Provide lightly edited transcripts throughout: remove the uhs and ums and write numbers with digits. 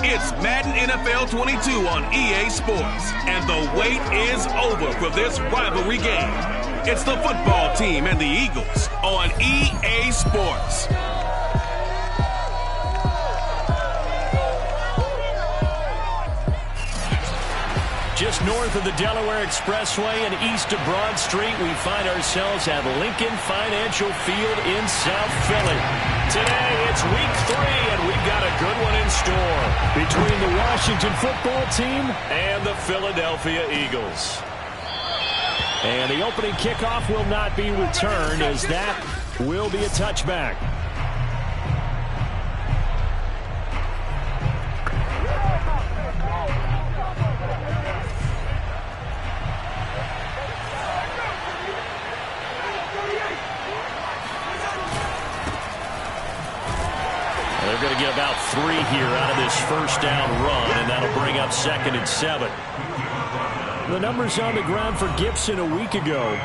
It's Madden NFL 22 on EA Sports, and the wait is over for this rivalry game. It's the football team and the Eagles on EA Sports. Just north of the Delaware Expressway and east of Broad Street, we find ourselves at Lincoln Financial Field in South Philly. Today, it's week 3, and we've got a good one in store between the Washington football team and the Philadelphia Eagles. And the opening kickoff will not be returned, as that will be a touchback. They're going to get about 3 here out of this first down run, and that'll bring up 2nd and 7. The numbers on the ground for Gibson a week ago: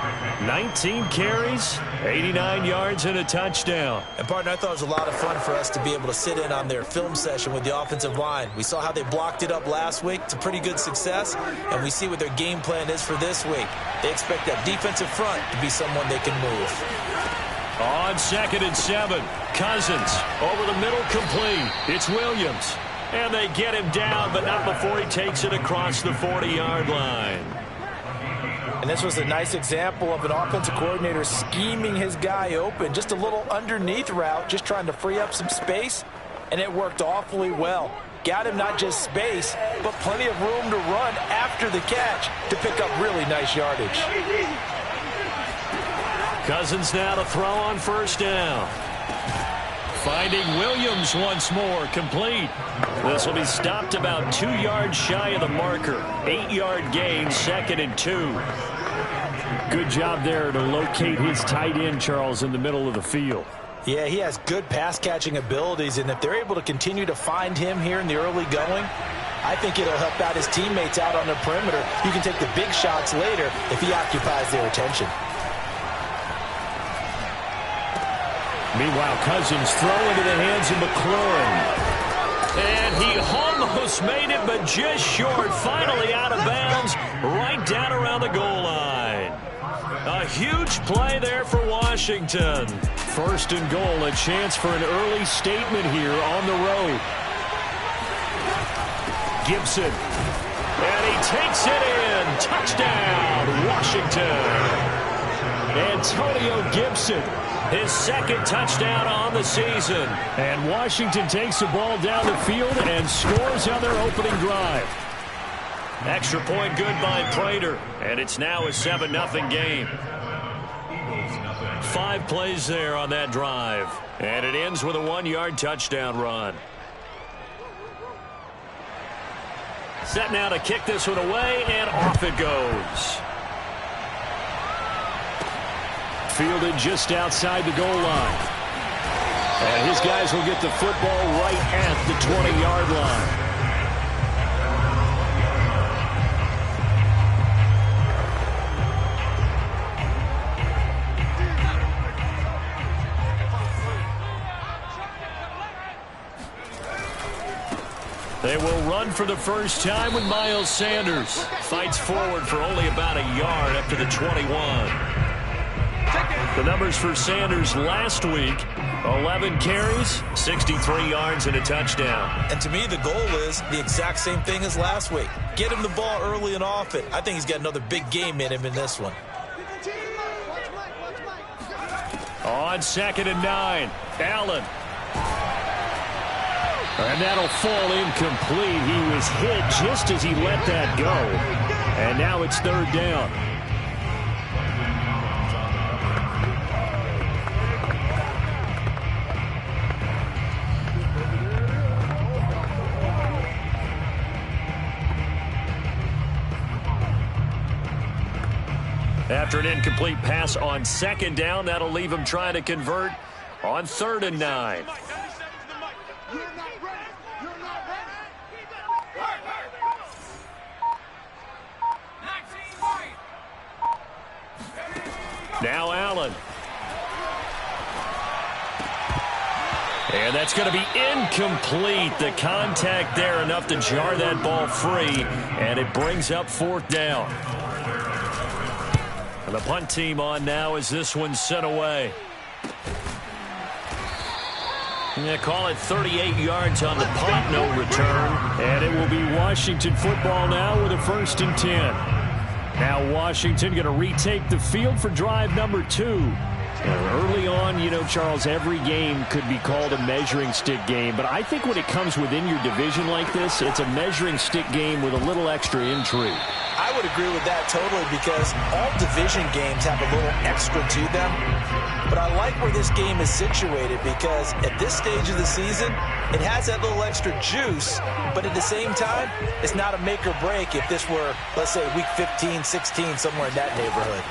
19 carries, 89 yards, and a touchdown. And, partner, I thought it was a lot of fun for us to be able to sit in on their film session with the offensive line. We saw how they blocked it up last week. It's a pretty good success, and we see what their game plan is for this week. They expect that defensive front to be someone they can move. On 2nd and 7, Cousins over the middle, complete. It's Williams. And they get him down, but not before he takes it across the 40-yard line. And this was a nice example of an offensive coordinator scheming his guy open. Just a little underneath route, just trying to free up some space, and it worked awfully well. Got him not just space, but plenty of room to run after the catch to pick up really nice yardage. Cousins now to throw on first down. Finding Williams once more, complete. This will be stopped about 2 yards shy of the marker. 8-yard gain, 2nd and 2. Good job there to locate his tight end, Charles, in the middle of the field. Yeah, he has good pass-catching abilities, and if they're able to continue to find him here in the early going, I think it'll help out his teammates out on the perimeter. You can take the big shots later if he occupies their attention. Meanwhile, Cousins throw into the hands of McLaurin. And he almost made it, but just short. Finally out of bounds, right down around the goal line. A huge play there for Washington. 1st and goal, a chance for an early statement here on the road. Gibson. And he takes it in. Touchdown, Washington. Antonio Gibson. His 2nd touchdown on the season. And Washington takes the ball down the field and scores on their opening drive. Extra point good by Prater. And it's now a 7-0 game. 5 plays there on that drive. And it ends with a 1-yard touchdown run. Set now to kick this one away, and off it goes. Fielded just outside the goal line. And his guys will get the football right at the 20-yard line. They will run for the first time with Miles Sanders. Fights forward for only about a yard up to the 21. The numbers for Sanders last week: 11 carries, 63 yards, and a touchdown. And to me, the goal is the exact same thing as last week. Get him the ball early and often. I think he's got another big game in him in this one. On 2nd and 9, Allen. And that'll fall incomplete. He was hit just as he let that go. And now it's 3rd down. After an incomplete pass on 2nd down, that'll leave him trying to convert on 3rd and 9. Now Allen. And that's going to be incomplete. The contact there enough to jar that ball free, and it brings up 4th down. And the punt team on now as this one's sent away. Yeah, call it 38 yards on the punt, no return. And it will be Washington football now with a 1st and 10. Now Washington going to retake the field for drive number 2. Early on, you know, Charles, every game could be called a measuring stick game. But I think when it comes within your division like this, it's a measuring stick game with a little extra intrigue. I would agree with that totally because all division games have a little extra to them. But I like where this game is situated because at this stage of the season, it has that little extra juice. But at the same time, it's not a make or break if this were, let's say, week 15, 16, somewhere in that neighborhood.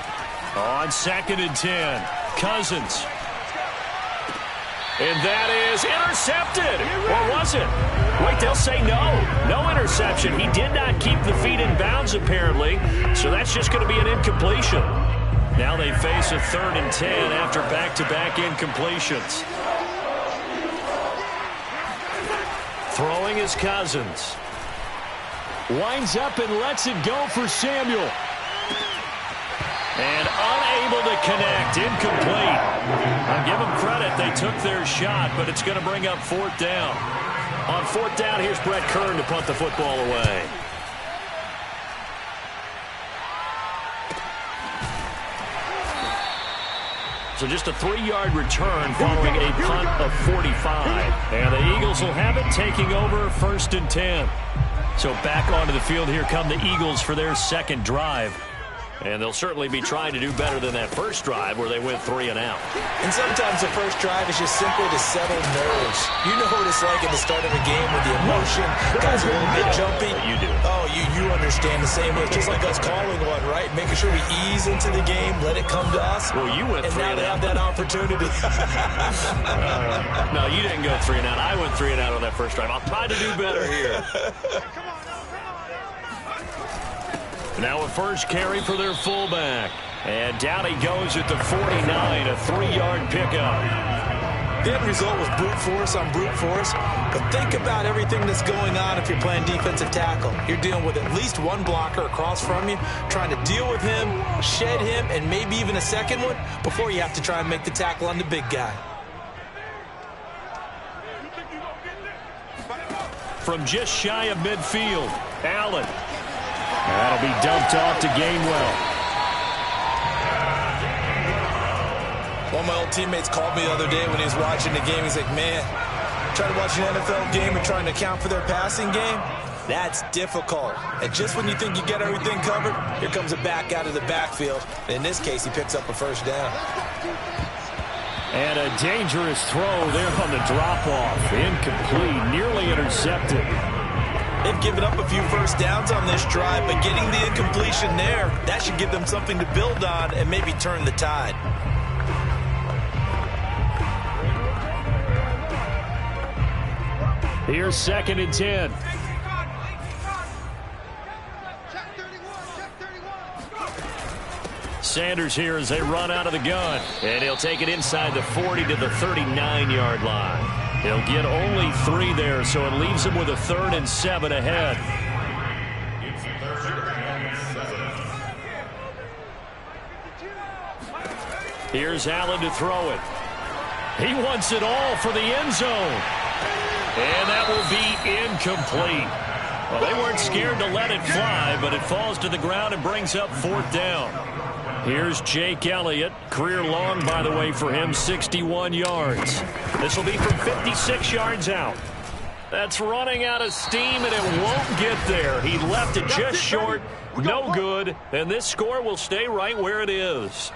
On 2nd and 10, Cousins. And that is intercepted. Or was it? Wait, they'll say no. No interception. He did not keep the feet in bounds, apparently. So that's just going to be an incompletion. Now they face a 3rd and 10 after back-to-back incompletions. Throwing is Cousins. Winds up and lets it go for Samuel. And unable to connect. Incomplete. I'll give them credit. They took their shot, but it's going to bring up 4th down. On 4th down, here's Brett Kern to punt the football away. So just a 3-yard return following a punt of 45. And the Eagles will have it, taking over 1st and 10. So back onto the field, here come the Eagles for their 2nd drive. And they'll certainly be trying to do better than that first drive where they went 3 and out. And sometimes the first drive is just simply to settle nerves. You know what it's like at the start of a game with the emotion. Guys are a little bit jumpy. You do. Oh, you understand the same way. It's just like us calling one, right? Making sure we ease into the game, let it come to us. Well, you went 3 and out. And now they have that opportunity. No, you didn't go 3 and out. I went 3 and out on that first drive. I'll try to do better here. Now a first carry for their fullback. And down he goes at the 49, a 3-yard pickup. The end result was brute force on brute force. But think about everything that's going on if you're playing defensive tackle. You're dealing with at least one blocker across from you, trying to deal with him, shed him, and maybe even a second one before you have to try and make the tackle on the big guy. From just shy of midfield, Allen. That'll be dumped off to Gainwell. One of my old teammates called me the other day when he was watching the game. He's like, man, trying to watch an NFL game and trying to account for their passing game, that's difficult. And just when you think you get everything covered, here comes a back out of the backfield. And in this case, he picks up a first down. And a dangerous throw there on the drop-off. Incomplete, nearly intercepted. They've given up a few first downs on this drive, but getting the incompletion there, that should give them something to build on and maybe turn the tide. Here's 2nd and 10. Sanders here as they run out of the gun. And he'll take it inside the 40 to the 39-yard line. He'll get only 3 there, so it leaves him with a 3rd and 7 ahead. Here's Allen to throw it. He wants it all for the end zone. And that will be incomplete. Well, they weren't scared to let it fly, but it falls to the ground and brings up 4th down. Here's Jake Elliott. Career long, by the way, for him, 61 yards. This will be from 56 yards out. That's running out of steam, and it won't get there. He left it just short. No good. And this score will stay right where it is.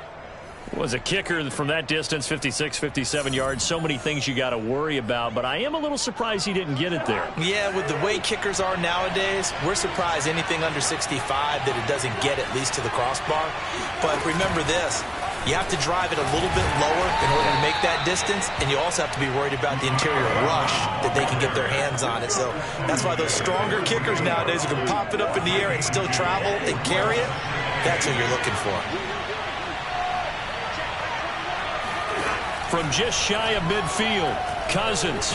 Was a kicker from that distance, 56, 57 yards. So many things you got to worry about, but I am a little surprised he didn't get it there. Yeah, with the way kickers are nowadays, we're surprised anything under 65 that it doesn't get at least to the crossbar. But remember this, you have to drive it a little bit lower in order to make that distance, and you also have to be worried about the interior rush that they can get their hands on it. So that's why those stronger kickers nowadays who can pop it up in the air and still travel and carry it, that's what you're looking for. from just shy of midfield. Cousins.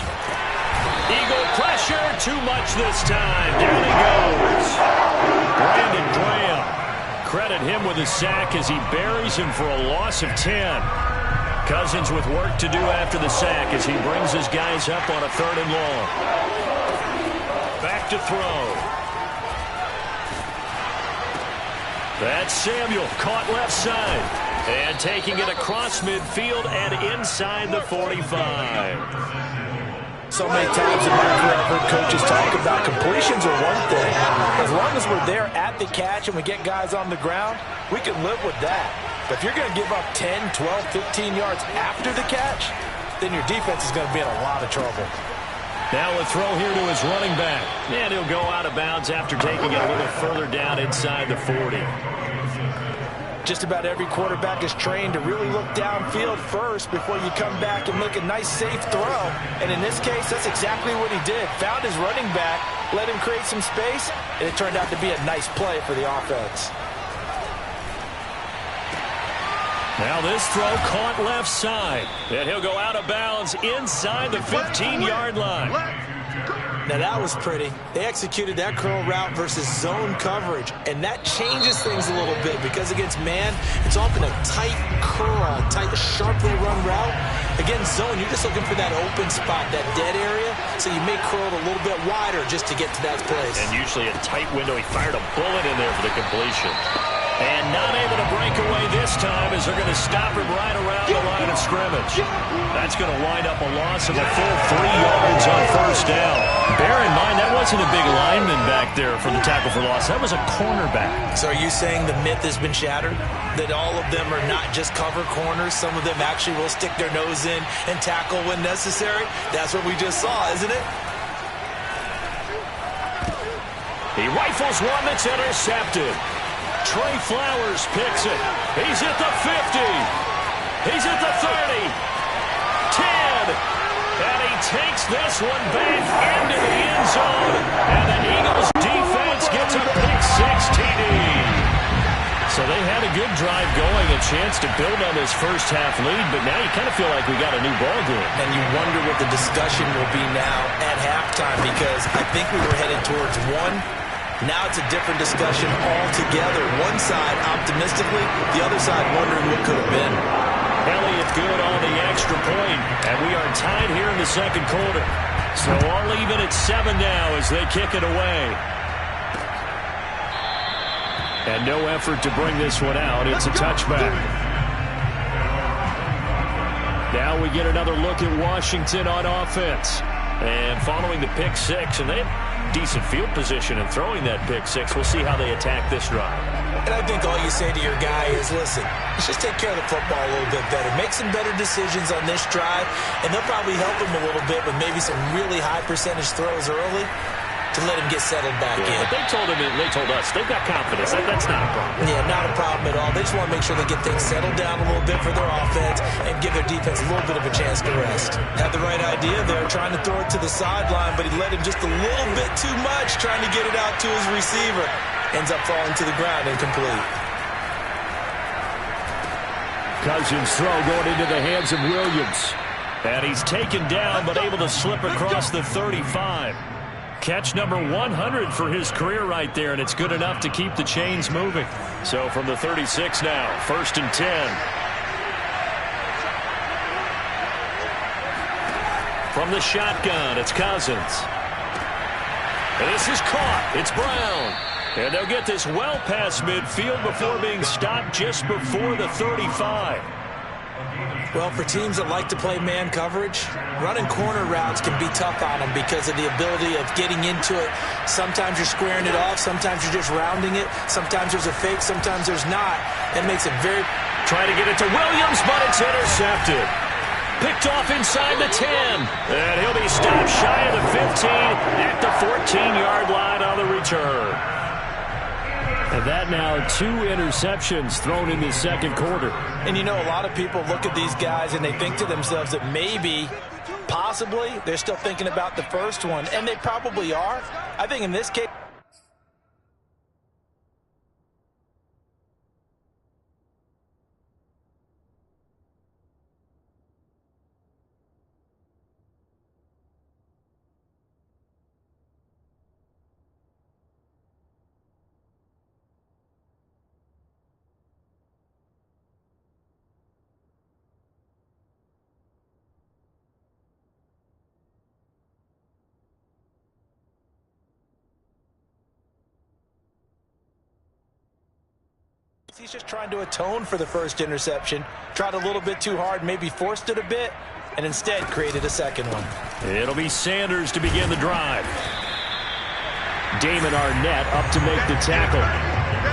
Eagle pressure, too much this time. Down he goes. Brandon Graham. Credit him with a sack as he buries him for a loss of 10. Cousins with work to do after the sack as he brings his guys up on a 3rd and long. Back to throw. That's Samuel, caught left side. And taking it across midfield and inside the 45. So many times in my career, I've heard coaches talk about completions are one thing. As long as we're there at the catch and we get guys on the ground, we can live with that. But if you're going to give up 10, 12, 15 yards after the catch, then your defense is going to be in a lot of trouble. Now a throw here to his running back. And he'll go out of bounds after taking it a little further down inside the 40. Just about every quarterback is trained to really look downfield first before you come back and make a nice, safe throw. And in this case, that's exactly what he did. Found his running back, let him create some space, and it turned out to be a nice play for the offense. Now this throw caught left side. And he'll go out of bounds inside the 15-yard line. Now that was pretty. They executed that curl route versus zone coverage, and that changes things a little bit because against man, it's often a tight curl, tight, sharply run route. Against zone, you're just looking for that open spot, that dead area, so you may curl it a little bit wider just to get to that place. And usually a tight window. He fired a bullet in there for the completion. And not able to break away this time as they're going to stop him right around the line of scrimmage. That's going to wind up a loss of a full 3 yards on 1st down. Bear in mind, that wasn't a big lineman back there for the tackle for loss. That was a cornerback. So are you saying the myth has been shattered? That all of them are not just cover corners? Some of them actually will stick their nose in and tackle when necessary? That's what we just saw, isn't it? He rifles one that's intercepted. Trey Flowers picks it. He's at the 50. He's at the 30. 10. And he takes this one back into the end zone. And the Eagles defense gets a pick 6 TD. So they had a good drive going, a chance to build on this first half lead, but now you kind of feel like we got a new ball game. And you wonder what the discussion will be now at halftime, because I think we were headed towards one. Now it's a different discussion altogether. One side optimistically, the other side wondering what could have been. Elliott good on the extra point, and we are tied here in the second quarter. So all even at 7 now as they kick it away. And no effort to bring this one out. It's a touchback. Now we get another look at Washington on offense. And following the pick 6, and they have decent field position in throwing that pick 6. We'll see how they attack this drive. And I think all you say to your guy is, listen, let's just take care of the football a little bit better. Make some better decisions on this drive, and they'll probably help him a little bit with maybe some really high percentage throws early to let him get settled back in. But they told us, they've got confidence. That's not a problem. Yeah, not a problem at all. They just want to make sure they get things settled down a little bit for their offense and give their defense a little bit of a chance to rest. Had the right idea there, trying to throw it to the sideline, but he let him just a little bit too much, trying to get it out to his receiver. Ends up falling to the ground incomplete. Cousins' throw going into the hands of Williams. And he's taken down, but able to slip across the 35. Catch number 100 for his career right there, and it's good enough to keep the chains moving. So from the 36 now, 1st and 10. From the shotgun, it's Cousins. And this is caught. It's Brown. And they'll get this well past midfield before being stopped just before the 35. Well, for teams that like to play man coverage, running corner routes can be tough on them because of the ability of getting into it. Sometimes you're squaring it off. Sometimes you're just rounding it. Sometimes there's a fake. Sometimes there's not. That makes it very... Trying to get it to Williams, but it's intercepted. Picked off inside the 10. And he'll be stopped shy of the 15 at the 14-yard line on the return. And that now 2 interceptions thrown in the second quarter. And you know, a lot of people look at these guys and they think to themselves that maybe, possibly, they're still thinking about the first one. And they probably are. I think in this case... He's just trying to atone for the first interception. Tried a little bit too hard, maybe forced it a bit, and instead created a second one. It'll be Sanders to begin the drive. Damon Arnett up to make the tackle.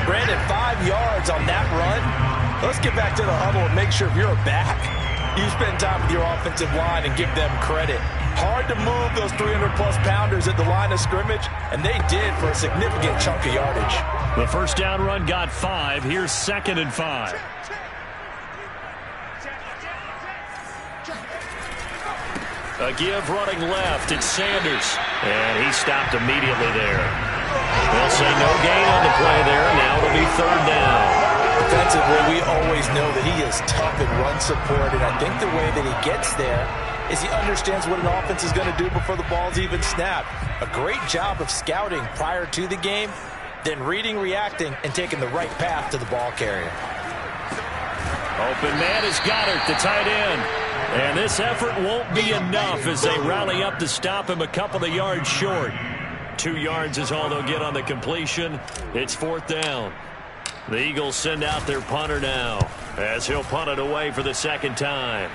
Brandon, 5 yards on that run. Let's get back to the huddle and make sure if you're a back, you spend time with your offensive line and give them credit. Hard to move those 300-plus pounders at the line of scrimmage, and they did for a significant chunk of yardage. The first down run got 5. Here's 2nd and 5. A give running left. It's Sanders. And he stopped immediately there. They'll say no gain on the play there. Now it'll be 3rd down. Defensively, we always know that he is tough in run support, and I think the way that he gets there is he understands what an offense is going to do before the ball's even snapped. A great job of scouting prior to the game, then reading, reacting, and taking the right path to the ball carrier. Open man is Goddard, the tight end. And this effort won't be enough as they rally up to stop him a couple of yards short. 2 yards is all they'll get on the completion. It's 4th down. The Eagles send out their punter now as he'll punt it away for the 2nd time.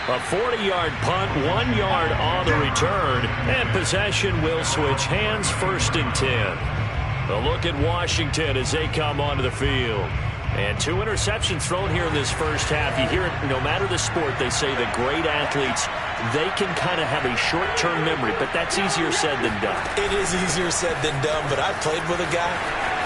A 40-yard punt, 1 yard on the return, and possession will switch hands. 1st and 10. A look at Washington as they come onto the field. And 2 interceptions thrown here in this first half. You hear it, no matter the sport, they say the great athletes, they can kind of have a short-term memory, but that's easier said than done. It is easier said than done, but I played with a guy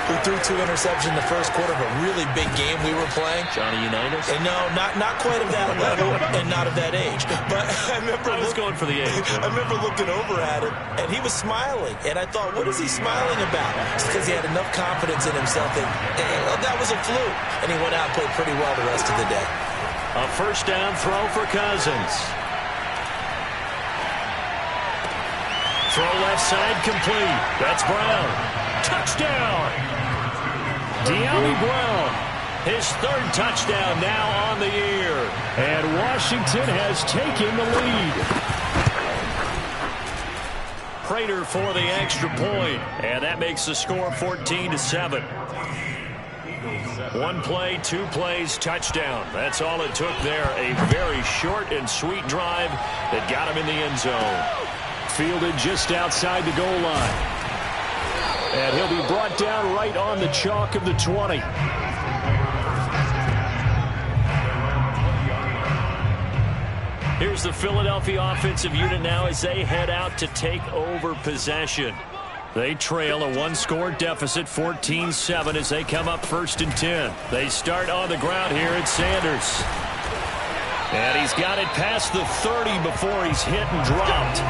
who threw 2 interceptions in the first quarter of a really big game we were playing. Johnny Unitas? And no, not quite of that level and not of that age. But I was going for the age. I remember looking over at him, and he was smiling. And I thought, what is he smiling about? It's because he had enough confidence in himself that that was a fluke. And he went out and played pretty well the rest of the day. A 1st down throw for Cousins. Throw left side complete. That's Brown. Touchdown. De'Ami Brown, his 3rd touchdown now on the year. And Washington has taken the lead. Prater for the extra point. And that makes the score 14-7. 1 play, 2 plays, touchdown. That's all it took there. A very short and sweet drive that got him in the end zone. Fielded just outside the goal line. And he'll be brought down right on the chalk of the 20. Here's the Philadelphia offensive unit now as they head out to take over possession. They trail a 1-score deficit, 14-7, as they come up 1st and 10. They start on the ground here at Sanders. And he's got it past the 30 before he's hit and dropped.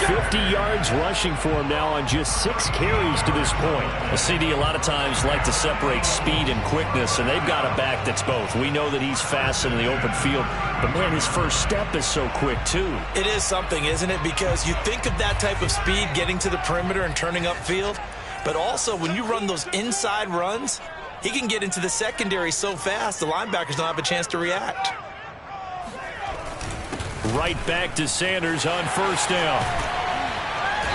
50 yards rushing for him now on just 6 carries to this point. A CD a lot of times like to separate speed and quickness, and they've got a back that's both. We know that he's fast in the open field, but man, his first step is so quick too. It is something, isn't it? Because you think of that type of speed getting to the perimeter and turning upfield, but also when you run those inside runs, he can get into the secondary so fast the linebackers don't have a chance to react. Right back to Sanders on 1st down.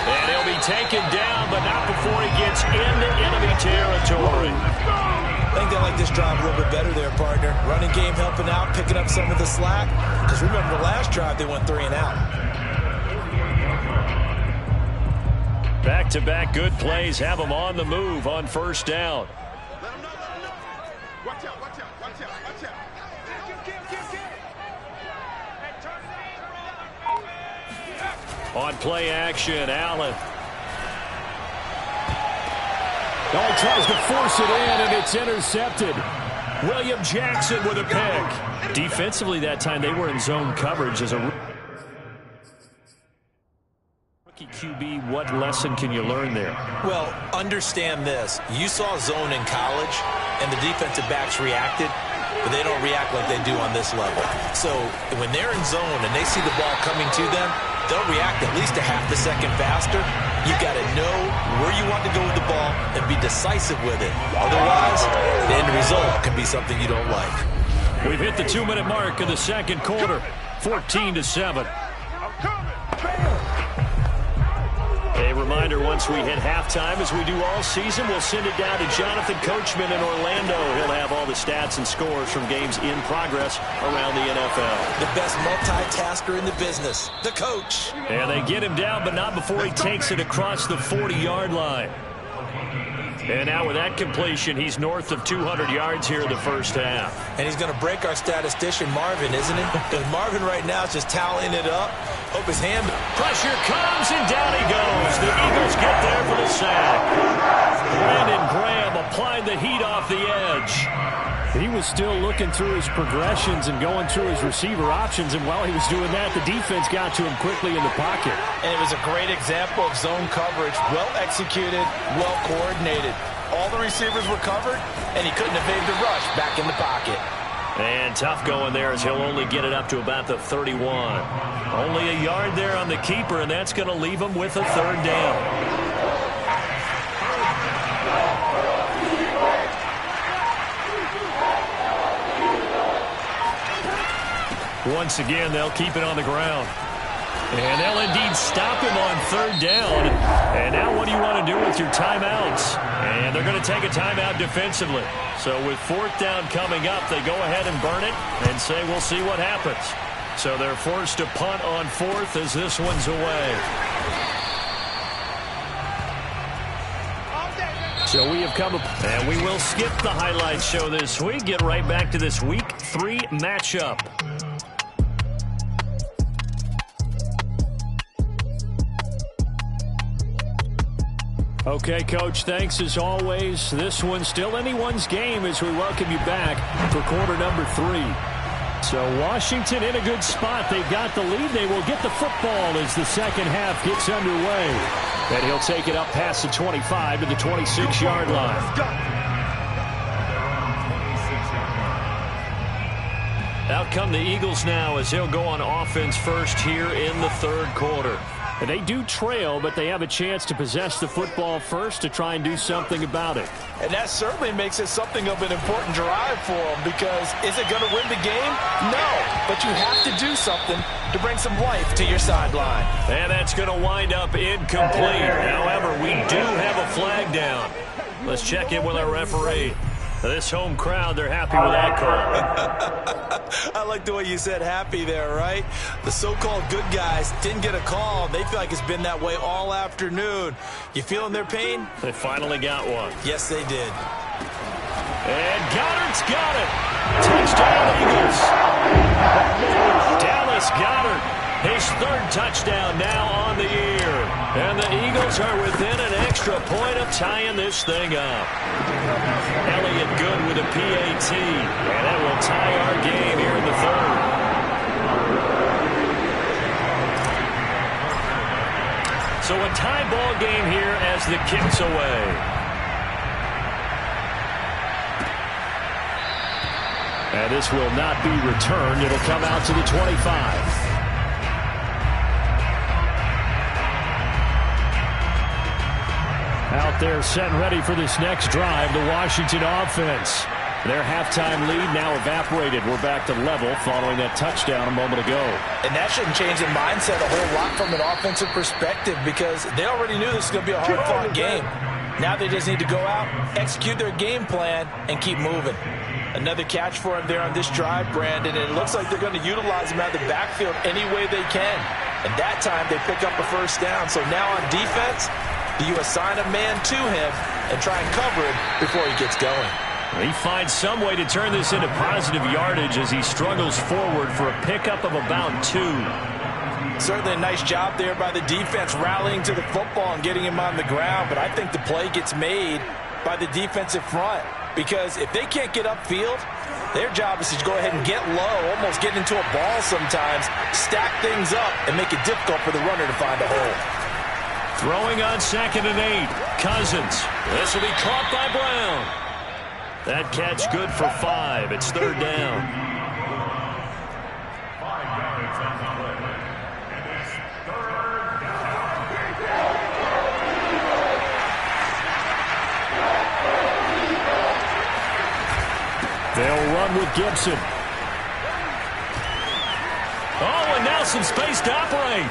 And he'll be taken down, but not before he gets into enemy territory. I think they like this drive a little bit better there, partner. Running game helping out, picking up some of the slack. Because remember, the last drive they went 3 and out. Back-to-back good plays have them on the move on 1st down. Watch out, watch out, watch out, watch out. On play action, Allen. Oh, tries to force it in, and it's intercepted. William Jackson with a pick. Defensively that time, they were in zone coverage as a rookie QB. What lesson can you learn there? Well, understand this. You saw zone in college, and the defensive backs reacted, but they don't react like they do on this level. So when they're in zone and they see the ball coming to them, they'll react at least a half a second faster. You've got to know where you want to go with the ball and be decisive with it. Otherwise, the end result can be something you don't like. We've hit the 2-minute mark in the 2nd quarter, 14-7. A reminder, once we hit halftime, as we do all season, we'll send it down to Jonathan Coachman in Orlando. He'll have all the stats and scores from games in progress around the NFL. The best multitasker in the business, the coach. And they get him down, but not before he takes it across the 40-yard line. And now with that completion, he's north of 200 yards here in the first half. And he's going to break our statistician, Marvin, isn't it? Because Marvin right now is just toweling it up. Hope his hand... Pressure comes, and down he goes. The Eagles get there for the sack. Brandon Graham applied the heat off the edge. He was still looking through his progressions and going through his receiver options, and while he was doing that, the defense got to him quickly in the pocket. And it was a great example of zone coverage, well executed, well coordinated. All the receivers were covered, and he couldn't evade the rush back in the pocket. And tough going there as he'll only get it up to about the 31. Only a yard there on the keeper, and that's going to leave him with a third down. Once again, they'll keep it on the ground. And they'll indeed stop him on third down. And now what do you want to do with your timeouts? And they're going to take a timeout defensively. So with fourth down coming up, they go ahead and burn it and say we'll see what happens. So they're forced to punt on fourth as this one's away. So we have come up, and we will skip the highlight show this week. Get right back to this Week 3 matchup. Okay, Coach, thanks as always. This one's still anyone's game as we welcome you back for quarter number 3. So Washington in a good spot. They've got the lead. They will get the football as the second half gets underway. And he'll take it up past the 25 to the 26-yard line. Out come the Eagles now as they'll go on offense first here in the third quarter. And they do trail, but they have a chance to possess the football first to try and do something about it. And that certainly makes it something of an important drive for them, because is it going to win the game? No, but you have to do something to bring some life to your sideline. And that's going to wind up incomplete. However, we do have a flag down. Let's check in with our referee. This home crowd, they're happy with that call. I like the way you said happy there, right? The so-called good guys didn't get a call. They feel like it's been that way all afternoon. You feeling their pain? They finally got one. Yes, they did. And Goddard's got it. Touchdown, Eagles. Dallas Goedert. His third touchdown now on the year. And the Eagles are within an extra point of tying this thing up. Elliott good with a PAT. And that will tie our game here in the third. So a tie ball game here as the kick's away. And this will not be returned. It'll come out to the 25. Out there set and ready for this next drive, the Washington offense. Their halftime lead now evaporated. We're back to level following that touchdown a moment ago. And that shouldn't change their mindset a whole lot from an offensive perspective, because they already knew this was going to be a hard-fought game. Now they just need to go out, execute their game plan, and keep moving. Another catch for him there on this drive, Brandon, and it looks like they're going to utilize him out of the backfield any way they can. And that time they pick up a first down. So now on defense, you assign a man to him and try and cover him before he gets going. He finds some way to turn this into positive yardage as he struggles forward for a pickup of about 2. Certainly a nice job there by the defense rallying to the football and getting him on the ground, but I think the play gets made by the defensive front, because if they can't get upfield, their job is to go ahead and get low, almost get into a ball sometimes, stack things up, and make it difficult for the runner to find a hole. Throwing on 2nd and 8. Cousins. This will be caught by Brown. That catch good for 5. It's third down. They'll run with Gibson. Oh, and now some space to operate.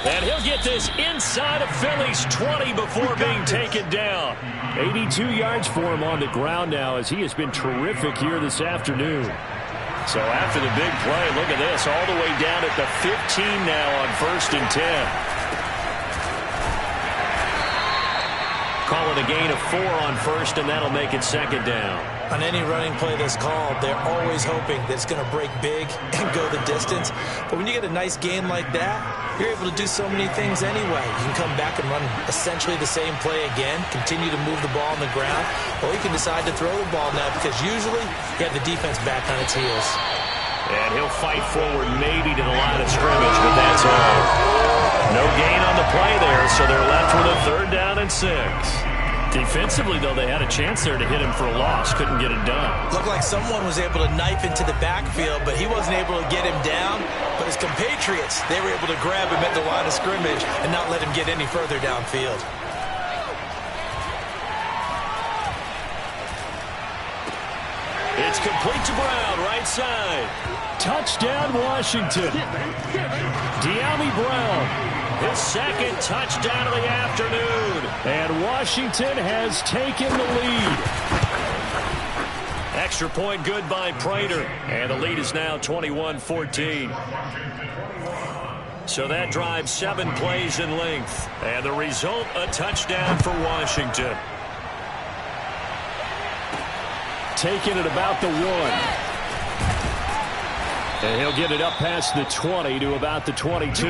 And he'll get this inside of Philly's 20 before being taken down. 82 yards for him on the ground now as he has been terrific here this afternoon. So after the big play, look at this, all the way down at the 15 now on 1st and 10. Call it a gain of 4 on 1st, and that'll make it 2nd down. On any running play that's called, they're always hoping that it's going to break big and go the distance. But when you get a nice gain like that, you're able to do so many things anyway. You can come back and run essentially the same play again, continue to move the ball on the ground, or you can decide to throw the ball now because usually you have the defense back on its heels. And he'll fight forward maybe to the line of scrimmage, but that's all. No gain on the play there, so they're left with a 3rd down and 6. Defensively, though, they had a chance there to hit him for a loss. Couldn't get it done. Looked like someone was able to knife into the backfield, but he wasn't able to get him down. But his compatriots, they were able to grab him at the line of scrimmage and not let him get any further downfield. It's complete to Brown, right side. Touchdown, Washington. De'Ami Brown. His 2nd touchdown of the afternoon. And Washington has taken the lead. Extra point good by Prater. And the lead is now 21-14. So that drives 7 plays in length. And the result, a touchdown for Washington. Taking it about the 1. And he'll get it up past the 20 to about the 22.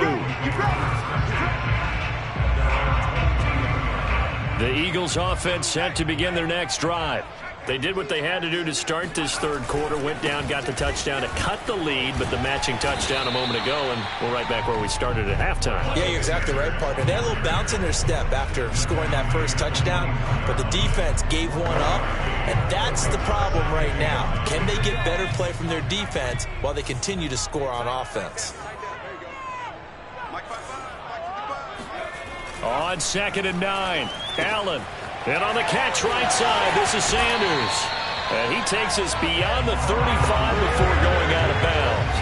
The Eagles offense set to begin their next drive. They did what they had to do to start this 3rd quarter, went down, got the touchdown to cut the lead, but the matching touchdown a moment ago, and we're right back where we started at halftime. Yeah, you're exactly right, partner. They had a little bounce in their step after scoring that first touchdown, but the defense gave one up, and that's the problem right now. Can they get better play from their defense while they continue to score on offense? On 2nd and 9, Allen. And on the catch right side, this is Sanders. And he takes us beyond the 35 before going out of bounds.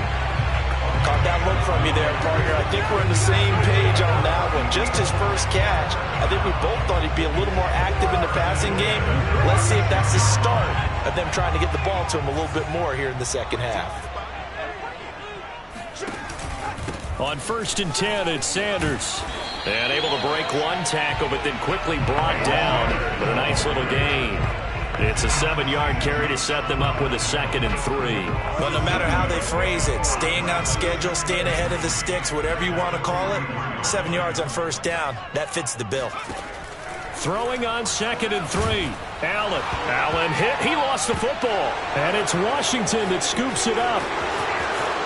Caught that look from you there, partner. I think we're on the same page on that one. Just his first catch. I think we both thought he'd be a little more active in the passing game. Let's see if that's the start of them trying to get the ball to him a little bit more here in the 2nd half. On 1st and 10, it's Sanders. And able to break one tackle, but then quickly brought down with a nice little gain. It's a 7-yard carry to set them up with a 2nd and 3. But no matter how they phrase it, staying on schedule, staying ahead of the sticks, whatever you want to call it, 7 yards on 1st down, that fits the bill. Throwing on 2nd and 3. Allen hit. He lost the football. And it's Washington that scoops it up.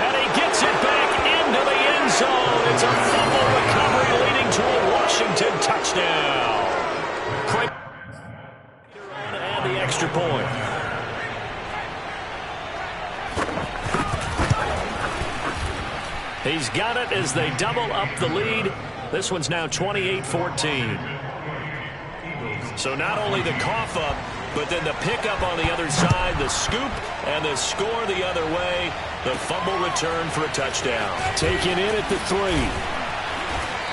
And he gets it back into the end zone. It's a fumble recovery leading to a Washington touchdown. And the extra point. He's got it as they double up the lead. This one's now 28-14. So not only the cough up, but then the pickup on the other side, the scoop, and the score the other way. The fumble return for a touchdown. Taken in at the 3.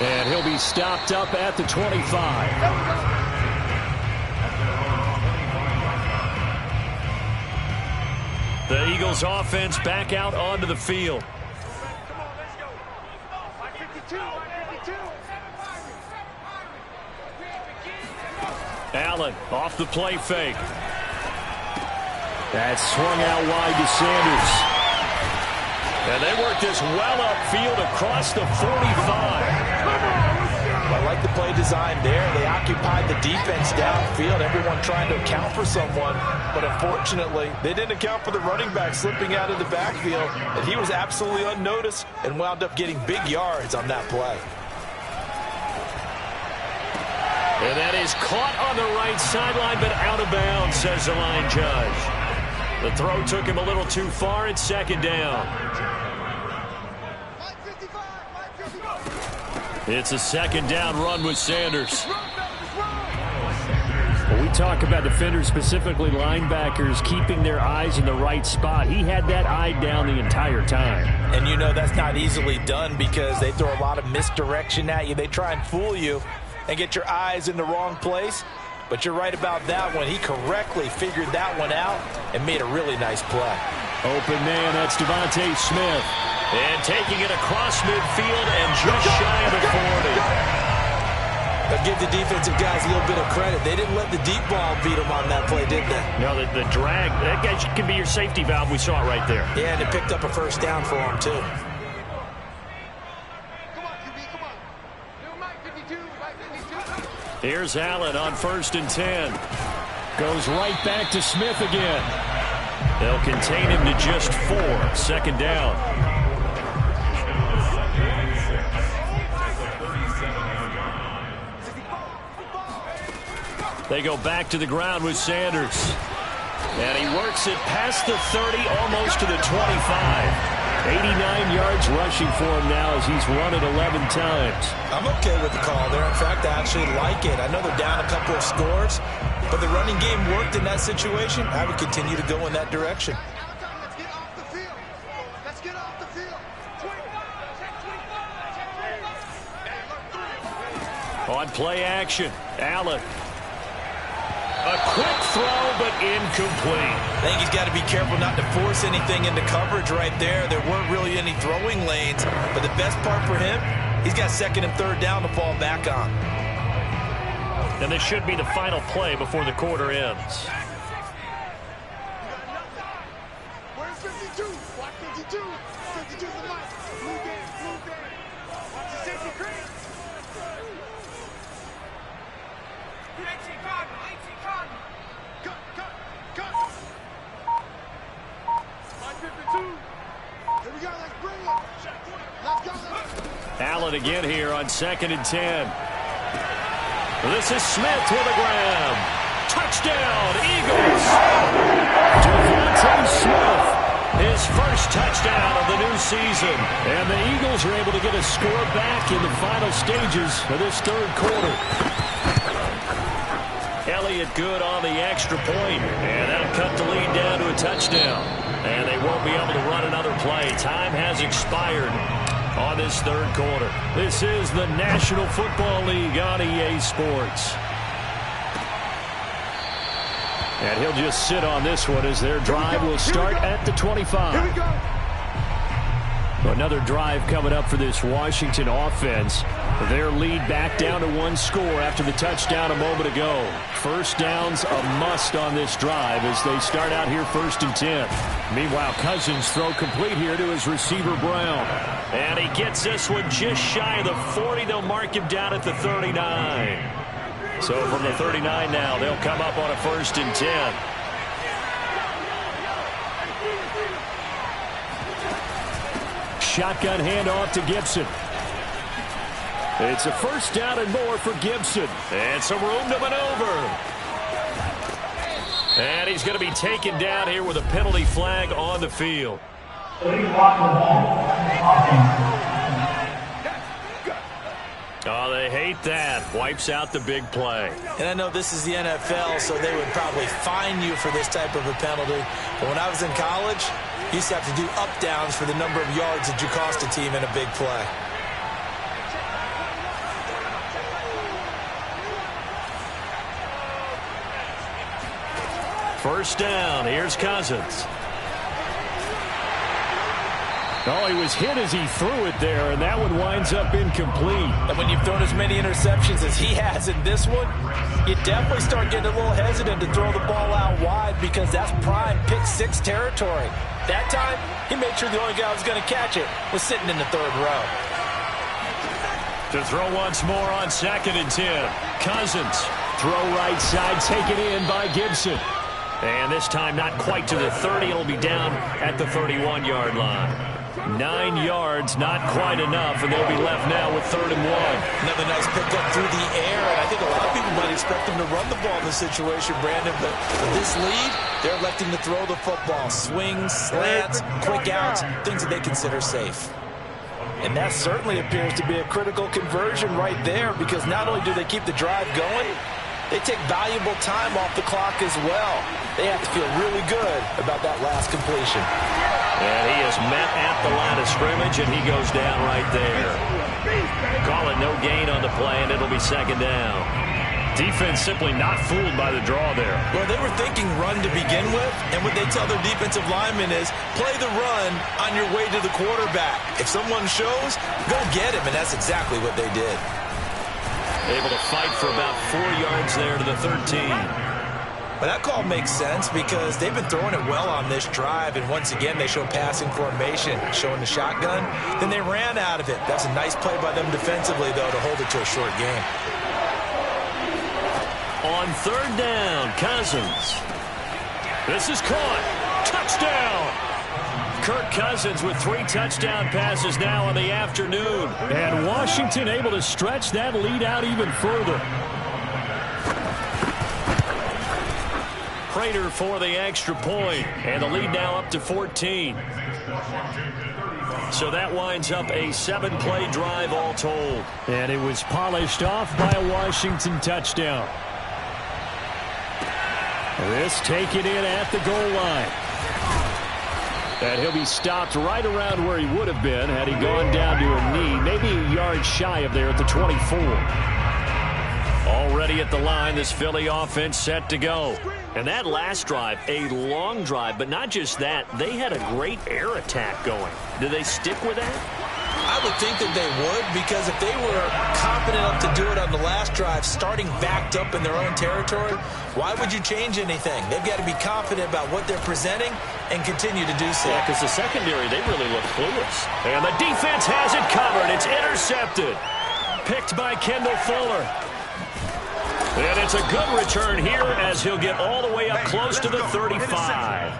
And he'll be stopped up at the 25. The Eagles offense back out onto the field. Allen off the play fake. That's swung out wide to Sanders. And they work this well upfield across the 45. I like the play design there. They occupied the defense downfield, everyone trying to account for someone. But unfortunately, they didn't account for the running back slipping out of the backfield. And he was absolutely unnoticed and wound up getting big yards on that play. And that is caught on the right sideline, but out of bounds, says the line judge. The throw took him a little too far. It's 2nd down. It's a 2nd down run with Sanders. Well, we talk about defenders, specifically linebackers, keeping their eyes in the right spot. He had that eye down the entire time. And you know that's not easily done because they throw a lot of misdirection at you. They try and fool you and get your eyes in the wrong place. But you're right about that one. He correctly figured that one out and made a really nice play. Open man, that's Devontae Smith. And taking it across midfield and just shy of the 40. But give the defensive guys a little bit of credit. They didn't let the deep ball beat them on that play, did they? No, the drag, that guy can be your safety valve. We saw it right there. Yeah, and it picked up a first down for him, too. Here's Allen on 1st and 10. Goes right back to Smith again. They'll contain him to just 4. 2nd down. They go back to the ground with Sanders. And he works it past the 30, almost to the 25. 89 yards rushing for him now as he's run it 11 times. I'm okay with the call there. In fact, I actually like it. I know they're down a couple of scores, but the running game worked in that situation. I would continue to go in that direction. Let's get off the field. Let's get off the field. On play action, Allen. A quick throw, but incomplete. I think he's got to be careful not to force anything into coverage right there. There weren't really any throwing lanes, but the best part for him, he's got 2nd and 3rd down to fall back on. And this should be the final play before the quarter ends. Where's 52? Watch 52. 52's the mic. Blue game, blue game. Watch the safety cream. Allen again here on 2nd and 10. This is Smith with a grab. Touchdown, Eagles. Devontae Smith, his first touchdown of the new season. And the Eagles are able to get a score back in the final stages of this 3rd quarter. Elliott good on the extra point, and that'll cut the lead down to a touchdown. And they won't be able to run another play. Time has expired on this 3rd quarter. This is the National Football League on EA Sports. And he'll just sit on this one as their drive will start at the 25. Here we go. Another drive coming up for this Washington offense. Their lead back down to 1 score after the touchdown a moment ago. First down's a must on this drive as they start out here 1st and 10. Meanwhile, Cousins throw complete here to his receiver Brown. And he gets this one just shy of the 40. They'll mark him down at the 39. So from the 39 now, they'll come up on a 1st and 10. Shotgun handoff to Gibson. It's a 1st down and more for Gibson. And some room to maneuver. And he's going to be taken down here with a penalty flag on the field. Oh, they hate that. Wipes out the big play. And I know this is the NFL, so they would probably fine you for this type of a penalty. But when I was in college, you used to have to do up-downs for the number of yards that you cost a team in a big play. First down. Here's Cousins. Oh, he was hit as he threw it there, and that one winds up incomplete. And when you've thrown as many interceptions as he has in this one, you definitely start getting a little hesitant to throw the ball out wide because that's prime pick-6 territory. That time, he made sure the only guy who was going to catch it was sitting in the 3rd row. To throw once more on 2nd and 10. Cousins. Throw right side, taken in by Gibson. And this time not quite to the 30. It'll be down at the 31-yard line. 9 yards, not quite enough, and they'll be left now with 3rd and 1. Another nice pickup through the air, and I think a lot of people might expect them to run the ball in this situation, Brandon, but with this lead, they're electing to throw the football. Swings, slants, quick outs, things that they consider safe. And that certainly appears to be a critical conversion right there because not only do they keep the drive going, they take valuable time off the clock as well. They have to feel really good about that last completion. And he is met at the line of scrimmage, and he goes down right there. Call it no gain on the play, and it'll be second down. Defense simply not fooled by the draw there. Well, they were thinking run to begin with, and what they tell their defensive linemen is play the run on your way to the quarterback. If someone shows, go get him, and that's exactly what they did. Able to fight for about 4 yards there to the 13. But that call makes sense because they've been throwing it well on this drive, and once again they show passing formation, showing the shotgun. Then they ran out of it. That's a nice play by them defensively, though, to hold it to a short game. On third down, Cousins. This is caught. Touchdown! Kirk Cousins with 3 touchdown passes now on the afternoon. And Washington able to stretch that lead out even further. Prater for the extra point, and the lead now up to 14. So that winds up a 7-play drive all told. And it was polished off by a Washington touchdown. This taken in at the goal line. And he'll be stopped right around where he would have been had he gone down to a knee, maybe a yard shy of there at the 24. Already at the line, this Philly offense set to go. And that last drive, a long drive, but not just that, they had a great air attack going. Do they stick with that? I would think that they would, because if they were confident enough to do it on the last drive, starting backed up in their own territory, why would you change anything? They've got to be confident about what they're presenting and continue to do so. Yeah, because the secondary, they really look clueless. And the defense has it covered. It's intercepted. Picked by Kendall Fuller. And it's a good return here as he'll get all the way up close to the 35.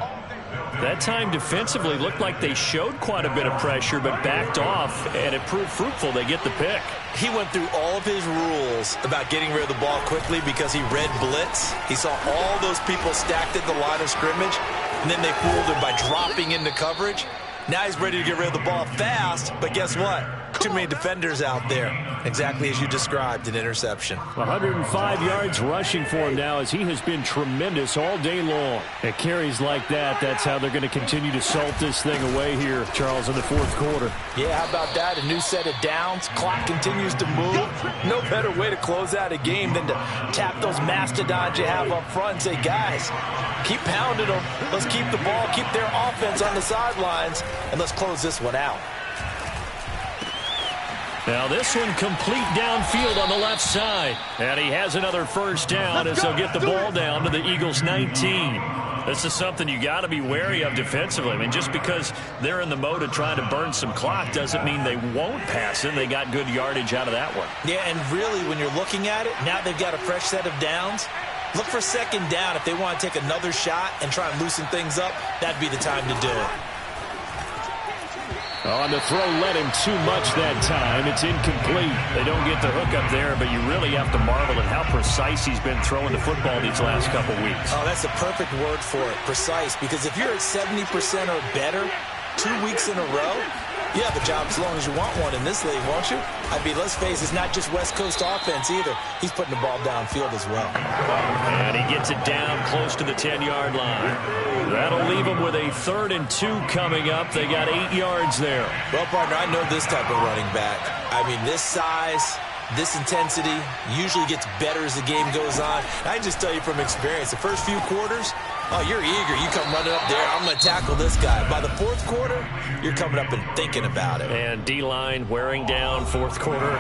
That time defensively looked like they showed quite a bit of pressure but backed off, and it proved fruitful. They get the pick. He went through all of his rules about getting rid of the ball quickly because he read blitz. He saw all those people stacked at the line of scrimmage, and then they fooled him by dropping into coverage. Now he's ready to get rid of the ball fast, but guess what? Too many defenders out there. Exactly as you described, an interception. 105 yards rushing for him now as he has been tremendous all day long. At carries like that, that's how they're going to continue to salt this thing away here, Charles, in the fourth quarter. Yeah, how about that? A new set of downs. Clock continues to move. No better way to close out a game than to tap those mastodons you have up front and say, guys, keep pounding them. Let's keep the ball, keep their offense on the sidelines, and let's close this one out. Now this one complete downfield on the left side. And he has another first down as they'll get the ball down to the Eagles' 19. This is something you got to be wary of defensively. I mean, just because they're in the mode of trying to burn some clock doesn't mean they won't pass it. They got good yardage out of that one. Yeah, and really when you're looking at it, now they've got a fresh set of downs. Look for second down. If they want to take another shot and try and loosen things up, that'd be the time to do it. On the throw, led him too much that time. It's incomplete. They don't get the hook up there, but you really have to marvel at how precise he's been throwing the football these last couple weeks. Oh, that's the perfect word for it, precise, because if you're at 70% or better 2 weeks in a row, you have a job as long as you want one in this league, won't you? I mean, let's face it, it's not just West Coast offense either. He's putting the ball downfield as well. And he gets it down close to the 10-yard line. That'll leave him with a 3rd and 2 coming up. They got 8 yards there. Well, partner, I know this type of running back. I mean, this size, this intensity usually gets better as the game goes on. I can just tell you from experience, the first few quarters, oh, you're eager. You come running up there. I'm going to tackle this guy. By the fourth quarter, you're coming up and thinking about it. And D-line wearing down fourth quarter.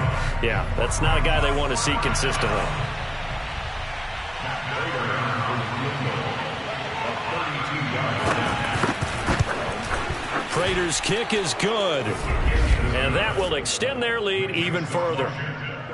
Yeah, that's not a guy they want to see consistently. Prater's kick is good. And that will extend their lead even further.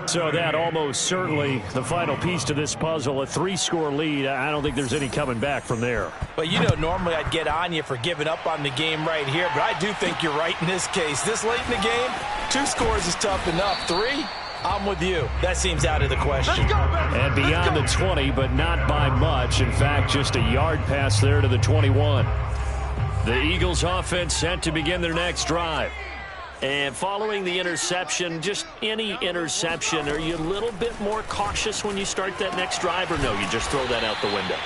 So that almost certainly the final piece to this puzzle, a 3-score lead. I don't think there's any coming back from there. But, you know, normally I'd get on you for giving up on the game right here, but I do think you're right in this case. This late in the game, 2 scores is tough enough. 3, I'm with you. That seems out of the question. And beyond the 20, but not by much. In fact, just a yard pass there to the 21. The Eagles offense set to begin their next drive. And following the interception, just any interception, are you a little bit more cautious when you start that next drive, or no, you just throw that out the window?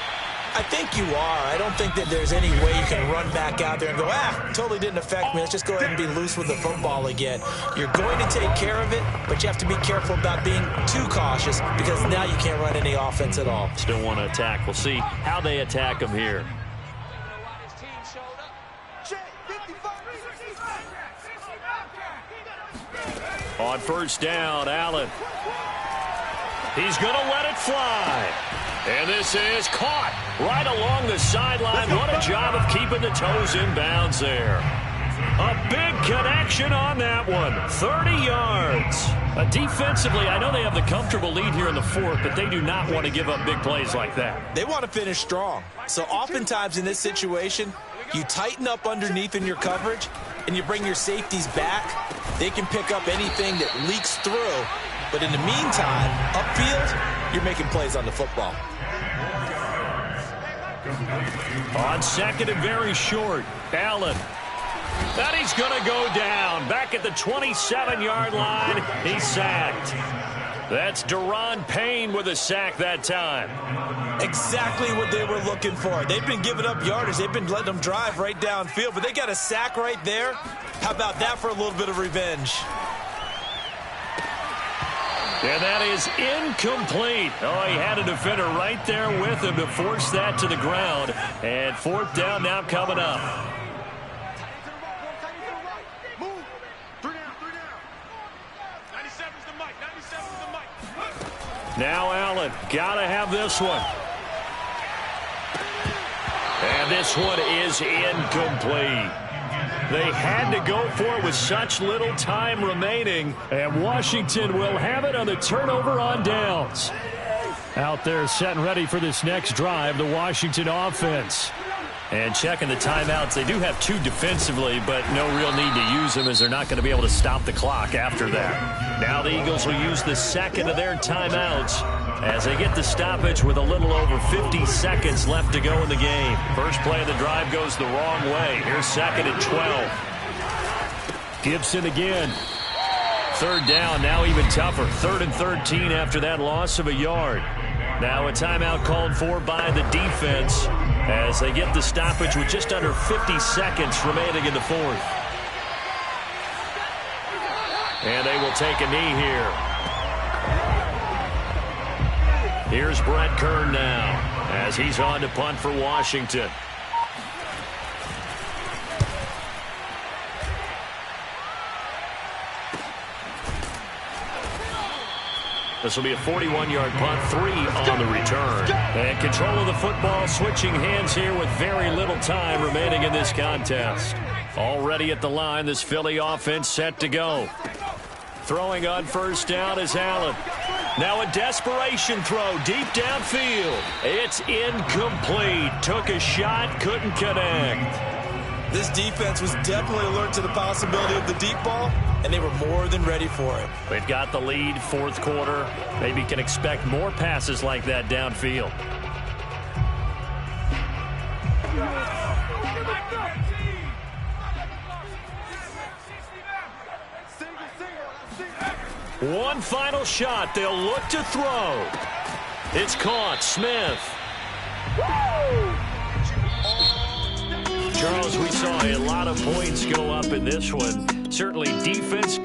I think you are. I don't think that there's any way you can run back out there and go, totally didn't affect me. Let's just go ahead and be loose with the football again. You're going to take care of it, but you have to be careful about being too cautious because now you can't run any offense at all. Still want to attack. We'll see how they attack them here. On first down, Allen. He's going to let it fly. And this is caught right along the sideline. What a job of keeping the toes in bounds there. A big connection on that one. 30 yards. Defensively, I know they have the comfortable lead here in the fourth, but they do not want to give up big plays like that. They want to finish strong. So oftentimes in this situation, you tighten up underneath in your coverage, and you bring your safeties back. They can pick up anything that leaks through. But in the meantime, upfield, you're making plays on the football. On second and very short, Allen. And he's going to go down. Back at the 27-yard line, he's sacked. That's Deron Payne with a sack that time. Exactly what they were looking for. They've been giving up yardage. They've been letting them drive right downfield, but they got a sack right there. How about that for a little bit of revenge? And that is incomplete. Oh, he had a defender right there with him to force that to the ground. And fourth down now coming up. Now Allen, gotta have this one. And this one is incomplete. They had to go for it with such little time remaining, and Washington will have it on the turnover on downs. Out there set and ready for this next drive, the Washington offense. And checking the timeouts, they do have two defensively, but no real need to use them as they're not going to be able to stop the clock after that. Now the Eagles will use the second of their timeouts as they get the stoppage with a little over 50 seconds left to go in the game. First play of the drive goes the wrong way. Here's second and 12. Gibson again. Third down, now even tougher. Third and 13 after that loss of a yard. Now a timeout called for by the defense as they get the stoppage with just under 50 seconds remaining in the fourth. And they will take a knee here. Here's Brett Kern now as he's on to punt for Washington. This will be a 41-yard punt, 3 on the return. And control of the football, switching hands here with very little time remaining in this contest. Already at the line, this Philly offense set to go. Throwing on first down is Allen. Now a desperation throw deep downfield. It's incomplete. Took a shot, couldn't connect. This defense was definitely alert to the possibility of the deep ball, and they were more than ready for it. They've got the lead, fourth quarter. Maybe can expect more passes like that downfield. One final shot. They'll look to throw. It's caught. Smith. Charles, we saw a lot of points go up in this one. Certainly defense